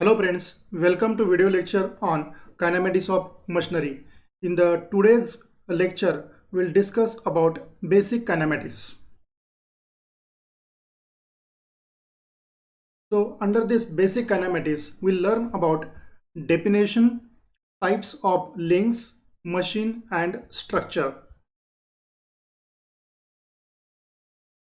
Hello friends, welcome to video lecture on kinematics of machinery. In the today's lecture, we'll discuss about basic kinematics. So under this basic kinematics, we'll learn about definition, types of links, machine and structure.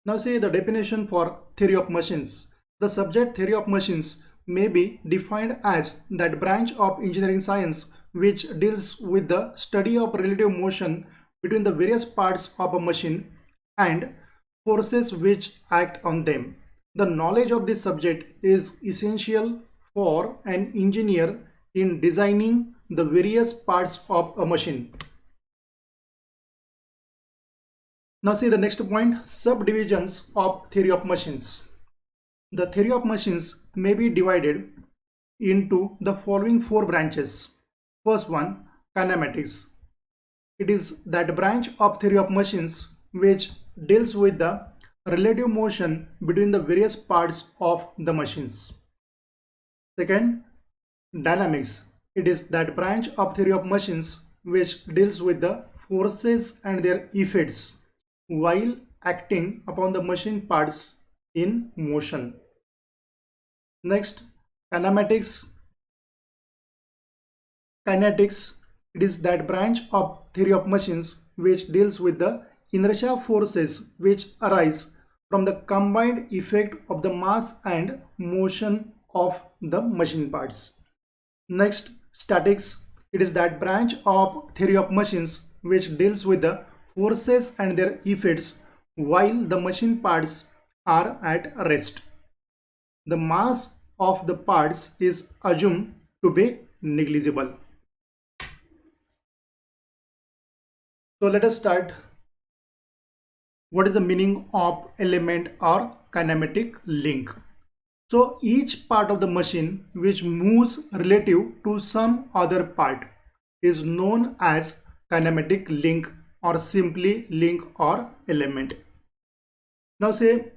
Now see the definition for theory of machines. The subject theory of machines may be defined as that branch of engineering science which deals with the study of relative motion between the various parts of a machine and forces which act on them. The knowledge of this subject is essential for an engineer in designing the various parts of a machine. Now see the next point, subdivisions of theory of machines. The theory of machines may be divided into the following four branches. First one, kinematics. It is that branch of theory of machines which deals with the relative motion between the various parts of the machines. Second, dynamics. It is that branch of theory of machines which deals with the forces and their effects while acting upon the machine parts in motion. Next, kinematics. Kinetics. It is that branch of theory of machines which deals with the inertia forces which arise from the combined effect of the mass and motion of the machine parts. Next, statics. It is that branch of theory of machines which deals with the forces and their effects while the machine parts are at rest. The mass of the parts is assumed to be negligible. So let us start. What is the meaning of element or kinematic link? So each part of the machine which moves relative to some other part is known as kinematic link or simply link or element. Now say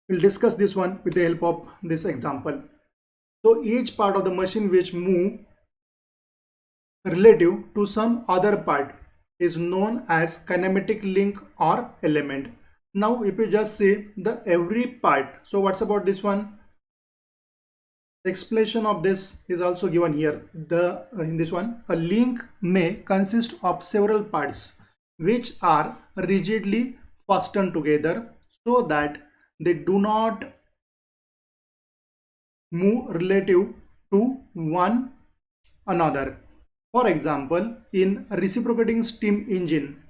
we'll discuss this one with the help of this example. So each part of the machine which move relative to some other part is known as kinematic link or element. Now if you just say the every part, so what's about this one? The explanation of this is also given here. In this one, a link may consist of several parts which are rigidly fastened together so that they do not move relative to one another. For example, in reciprocating steam engine,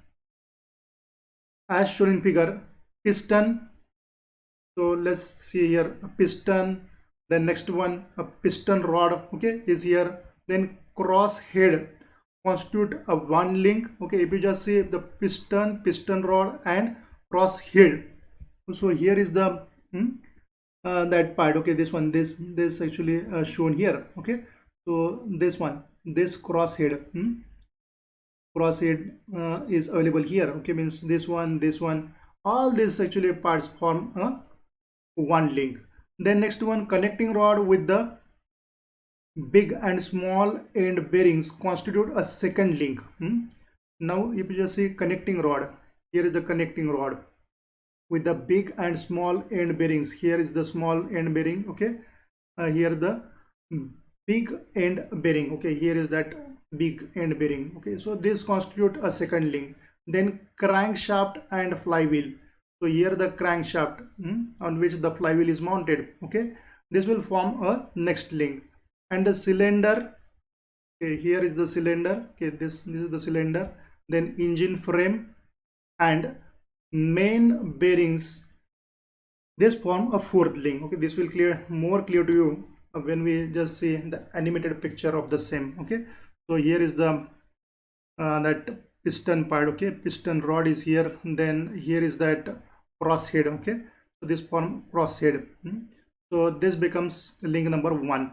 as shown in figure, piston. So let's see here a piston. Then next one, a piston rod, okay, is here. Then cross head constitute a one link. Okay, if you just see the piston rod and cross head. So here is the that part. Okay, this one, this actually shown here. Okay, so this one, this cross head is available here. Okay, means this one, all these actually parts form one link. Then next one, connecting rod with the big and small end bearings constitute a second link. Now if you just see connecting rod, here is the connecting rod with the big and small end bearings. Here is the small end bearing. Okay, here the big end bearing. Okay, here is that big end bearing. Okay, so this constitute a second link. Then crankshaft and flywheel. So here the crankshaft on which the flywheel is mounted. Okay, this will form a next link. And the cylinder, okay, here is the cylinder. Okay, this is the cylinder. Then engine frame and main bearings, this form a fourth link. Okay, this will more clear to you when we just see the animated picture of the same. Okay, so here is the that piston part. Okay, piston rod is here. Then here is that cross head. Okay, so this form cross head. So this becomes link number 1.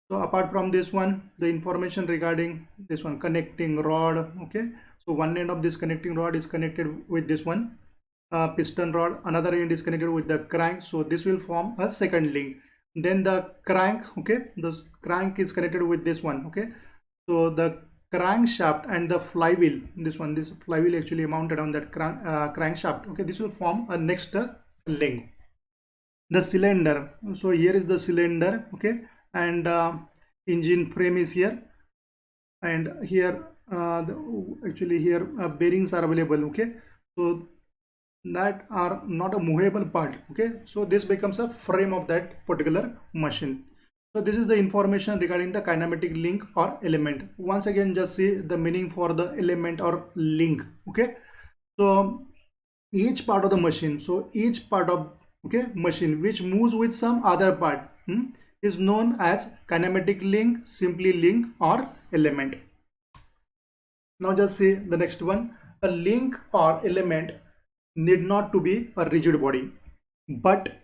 So apart from this one, the information regarding this one, connecting rod. Okay, so one end of this connecting rod is connected with this one piston rod, another end is connected with the crank, so this will form a second link. then the crank, okay, the crank is connected with this one, okay. So the crankshaft and the flywheel, this flywheel actually mounted on that crankshaft, okay, this will form a next link. The cylinder, so here is the cylinder, okay, and engine frame is here, and here actually here bearings are available, okay. So that are not a movable part, okay. So this becomes a frame of that particular machine. So this is the information regarding the kinematic link or element. Once again, just see the meaning for the element or link, okay. So each part of the machine, so each part of, okay, machine which moves with some other part is known as kinematic link, simply link, or element. Now just see the next one. A link or element need not to be a rigid body, but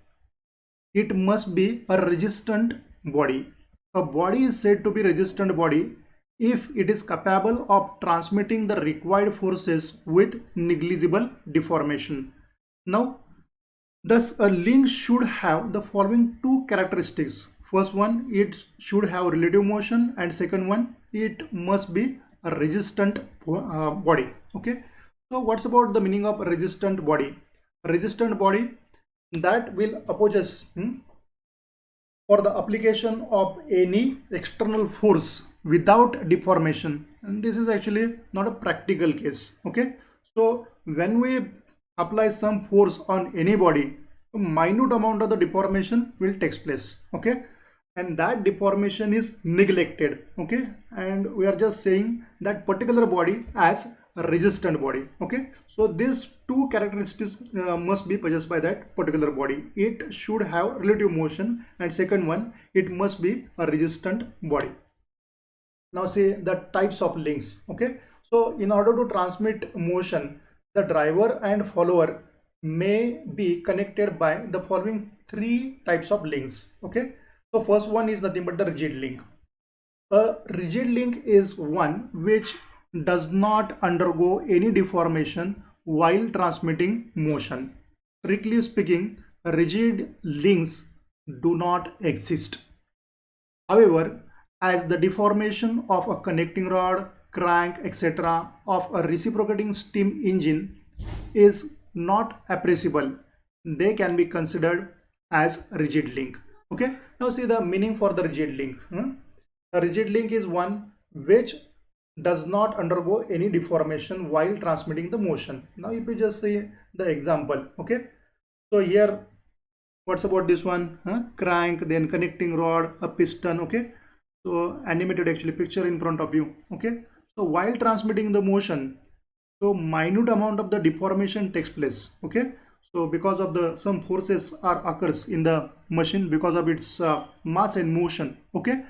it must be a resistant body. A body is said to be resistant body if it is capable of transmitting the required forces with negligible deformation. Now, thus a link should have the following two characteristics. First one, it should have relative motion, and second one, it must be a resistant body, okay. So what's about the meaning of a resistant body? A resistant body that will opposes for the application of any external force without deformation, and this is actually not a practical case, okay. So when we apply some force on any body, a minute amount of the deformation will take place, okay, and that deformation is neglected, okay, and we are just saying that particular body as a resistant body, okay. So these two characteristics must be possessed by that particular body. It should have relative motion, and second one, it must be a resistant body. Now see the types of links, okay. So in order to transmit motion, the driver and follower may be connected by the following three types of links, okay. So first one is nothing but the rigid link. A rigid link is one which does not undergo any deformation while transmitting motion. Strictly speaking, rigid links do not exist. However, as the deformation of a connecting rod, crank, etc. of a reciprocating steam engine is not appreciable, they can be considered as rigid link, okay. Now see the meaning for the rigid link. A rigid link is one which does not undergo any deformation while transmitting the motion. Now if you just see the example, okay, so here what's about this one, crank, then connecting rod, a piston, okay. So animated actually picture in front of you, okay. So while transmitting the motion, so minute amount of the deformation takes place, okay. So because of the some forces are occurs in the machine because of its mass and motion, okay.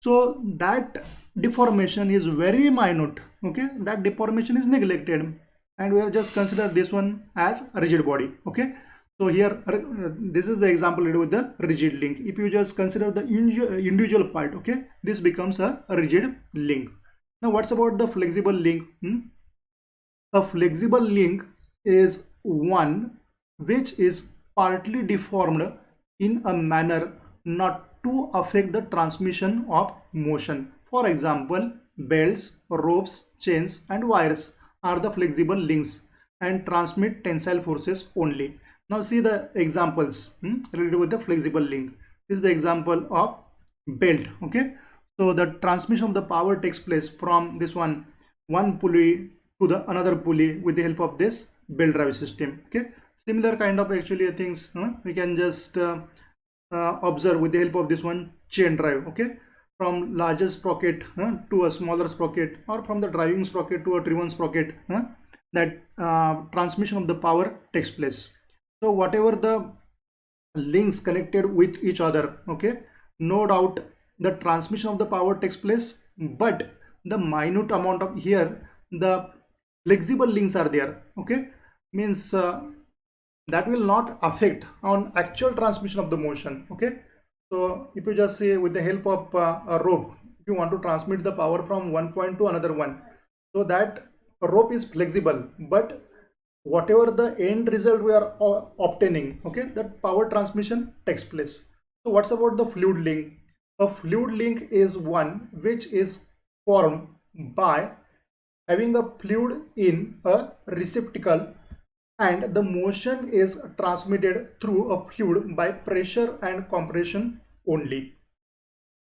So that deformation is very minute, okay, that deformation is neglected, and we are just consider this one as a rigid body, okay. So here this is the example with the rigid link. If you just consider the individual part, okay, this becomes a rigid link. Now what's about the flexible link? A flexible link is one which is partly deformed in a manner not to affect the transmission of motion. For example, belts, ropes, chains, and wires are the flexible links and transmit tensile forces only. Now see the examples related with the flexible link. This is the example of belt, okay. So the transmission of the power takes place from this one pulley to the another pulley with the help of this belt drive system, okay. Similar kind of actually things we can just observe with the help of this one chain drive, okay, from largest sprocket to a smaller sprocket, or from the driving sprocket to a driven sprocket, that transmission of the power takes place. So whatever the links connected with each other, okay, no doubt the transmission of the power takes place, but the minute amount of here the flexible links are there, okay, means that will not affect on actual transmission of the motion, okay. So if you just say with the help of a rope, if you want to transmit the power from one point to another one, so that rope is flexible, but whatever the end result we are obtaining, okay, that power transmission takes place. So what's about the fluid link? A fluid link is one which is formed by having a fluid in a receptacle, and the motion is transmitted through a fluid by pressure and compression only,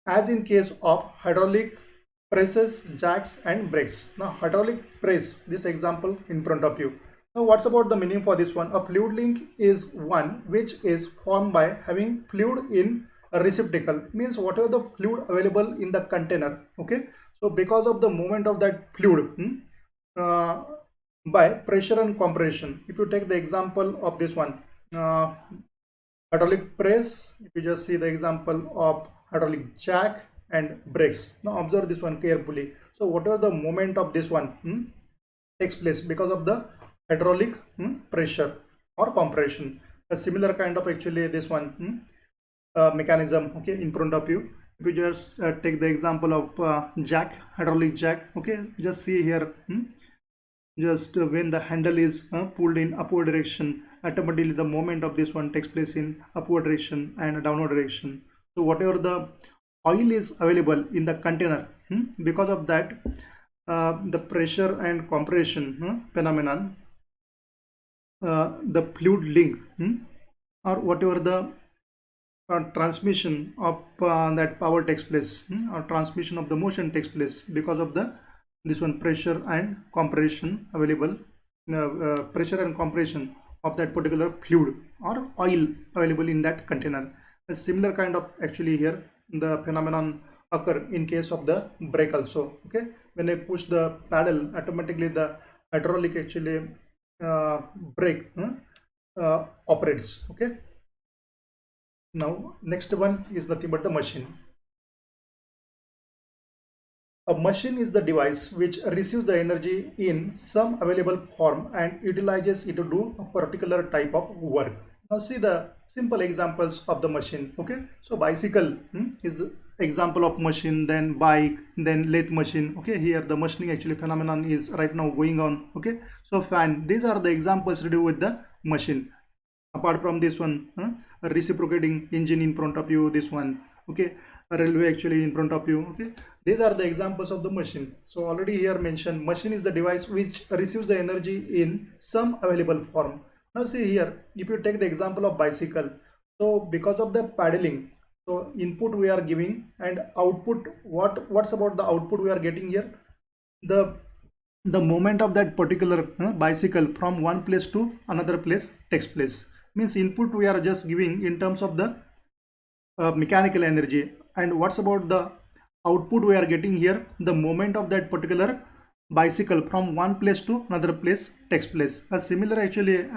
as in case of hydraulic presses, jacks and brakes. Now hydraulic press, this example in front of you. Now what's about the meaning for this one? A fluid link is one which is formed by having fluid in a receptacle, means whatever the fluid available in the container. Okay, so because of the movement of that fluid uh, by pressure and compression. If you take the example of this one, hydraulic press, if you just see the example of hydraulic jack and brakes. Now observe this one carefully. So whatever the moment of this one takes place because of the hydraulic pressure or compression. A similar kind of actually this one mechanism, okay, in front of you. If you just take the example of jack, hydraulic jack, okay, just see here, just when the handle is pulled in upward direction, automatically the moment of this one takes place in upward direction and downward direction. So whatever the oil is available in the container, because of that the pressure and compression phenomenon, the fluid link or whatever the transmission of that power takes place, or transmission of the motion takes place because of the this one pressure and compression available, pressure and compression of that particular fluid or oil available in that container. A similar kind of actually here the phenomenon occur in case of the brake also. Okay, when I push the paddle, automatically the hydraulic actually brake operates. Okay, now next one is nothing but the machine. A machine is the device which receives the energy in some available form and utilizes it to do a particular type of work. Now see the simple examples of the machine. Okay, so bicycle is the example of machine, then bike, then lathe machine. Okay, here the machining actually phenomenon is right now going on. Okay, so fan, these are the examples to do with the machine. Apart from this one, a reciprocating engine in front of you, this one, okay, a railway actually in front of you. Okay, these are the examples of the machine. So already here mentioned, machine is the device which receives the energy in some available form. Now see here, if you take the example of bicycle, so because of the paddling, so input we are giving and output, what's about the output we are getting here? The movement of that particular bicycle from one place to another place takes place, means input we are just giving in terms of the mechanical energy, and what's about the output we are getting here? The movement of that particular bicycle from one place to another place takes place. A similar actually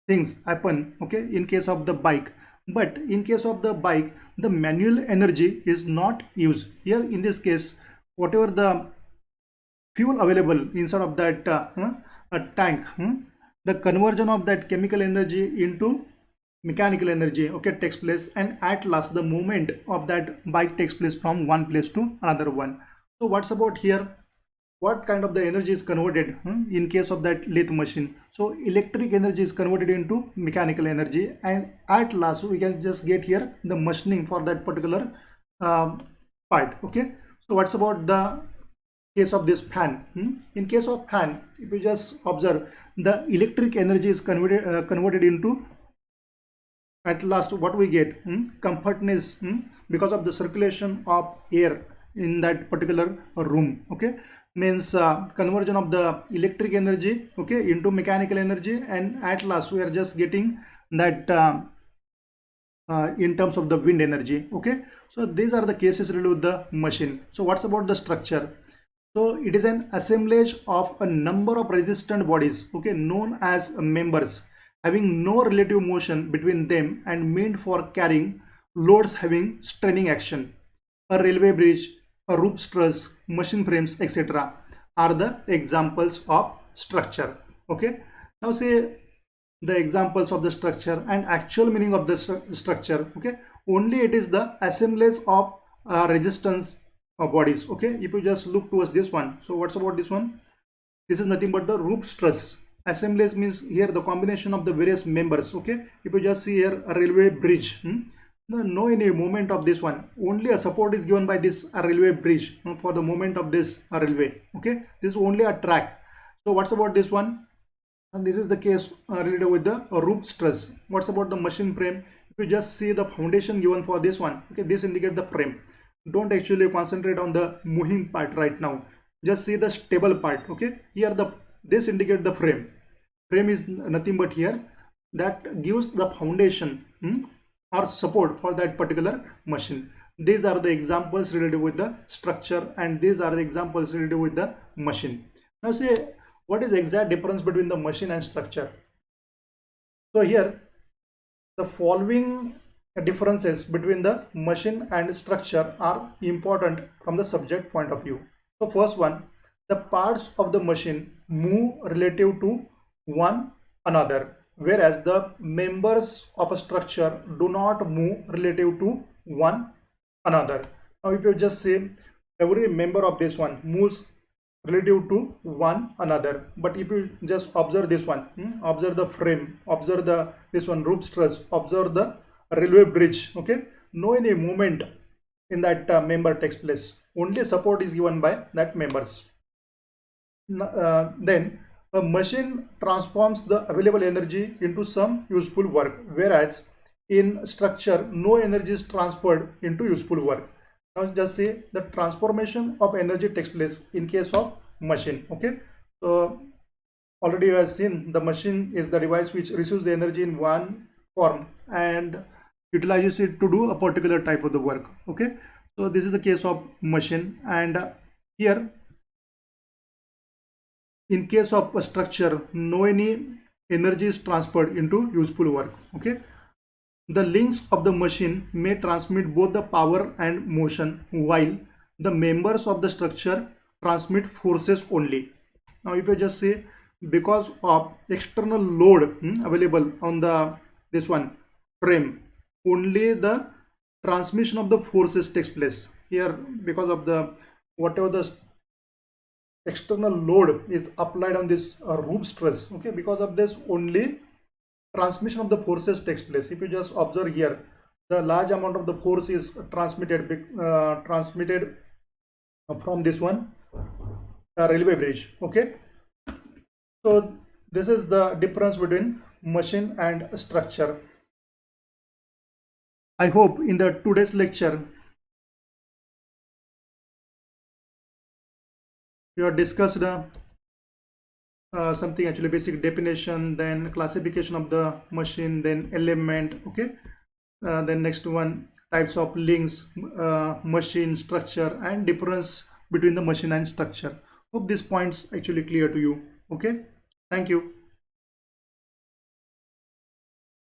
things happen, okay, in case of the bike, but in case of the bike the manual energy is not used here. In this case, whatever the fuel available inside of that a tank, the conversion of that chemical energy into mechanical energy, okay, takes place, and at last the movement of that bike takes place from one place to another one. So what's about here? What kind of the energy is converted in case of that lathe machine? So electric energy is converted into mechanical energy, and at last we can just get here the machining for that particular part. Okay, so what's about the case of this fan? In case of fan, if you just observe, the electric energy is converted into, at last what we get, comfortness, because of the circulation of air in that particular room. Okay, means conversion of the electric energy, okay, into mechanical energy, and at last we are just getting that in terms of the wind energy. Okay, so these are the cases related with the machine. So what's about the structure? So it is an assemblage of a number of resistant bodies, okay, known as members, having no relative motion between them and meant for carrying loads having straining action. A railway bridge, a roof truss, machine frames, etc. are the examples of structure. Okay, now say the examples of the structure and actual meaning of the structure. Okay, only it is the assemblage of resistance bodies. Okay, if you just look towards this one, so what's about this one? This is nothing but the roof truss. Assemblage means here the combination of the various members. Okay, if you just see here a railway bridge, no any movement of this one, only a support is given by this railway bridge for the movement of this railway. Okay, this is only a track. So what's about this one? And this is the case related with the roof stress. What's about the machine frame? If you just see the foundation given for this one, okay, this indicates the frame. Don't actually concentrate on the moving part right now, just see the stable part. Okay, here this indicates the frame. Frame is nothing but here that gives the foundation or support for that particular machine. These are the examples related with the structure, and these are the examples related with the machine. Now say, what is exact difference between the machine and structure? So here the following differences between the machine and structure are important from the subject point of view. So first one, the parts of the machine move relative to one another, whereas the members of a structure do not move relative to one another. Now if you just say every member of this one moves relative to one another, but if you just observe this one, observe the frame, observe this one roof stress, observe the railway bridge, okay, no any movement in that member takes place, only support is given by that members. Then a machine transforms the available energy into some useful work, whereas in structure no energy is transferred into useful work. Now just say the transformation of energy takes place in case of machine. Okay, so already you have seen the machine is the device which receives the energy in one form and utilizes it to do a particular type of the work. Okay, so this is the case of machine, and here in case of a structure no any energy is transferred into useful work. Okay, the links of the machine may transmit both the power and motion, while the members of the structure transmit forces only. Now if you just say because of external load available on the this one frame, only the transmission of the forces takes place here, because of the whatever the external load is applied on this roof stress. Okay, because of this only transmission of the forces takes place. If you just observe here, the large amount of the force is transmitted from this one railway bridge. Okay, so this is the difference between machine and structure. I hope in the today's lecture we have discussed something actually basic definition, then classification of the machine, then element. Okay, then next one types of links, machine, structure, and difference between the machine and structure. Hope these points actually clear to you. Okay, thank you.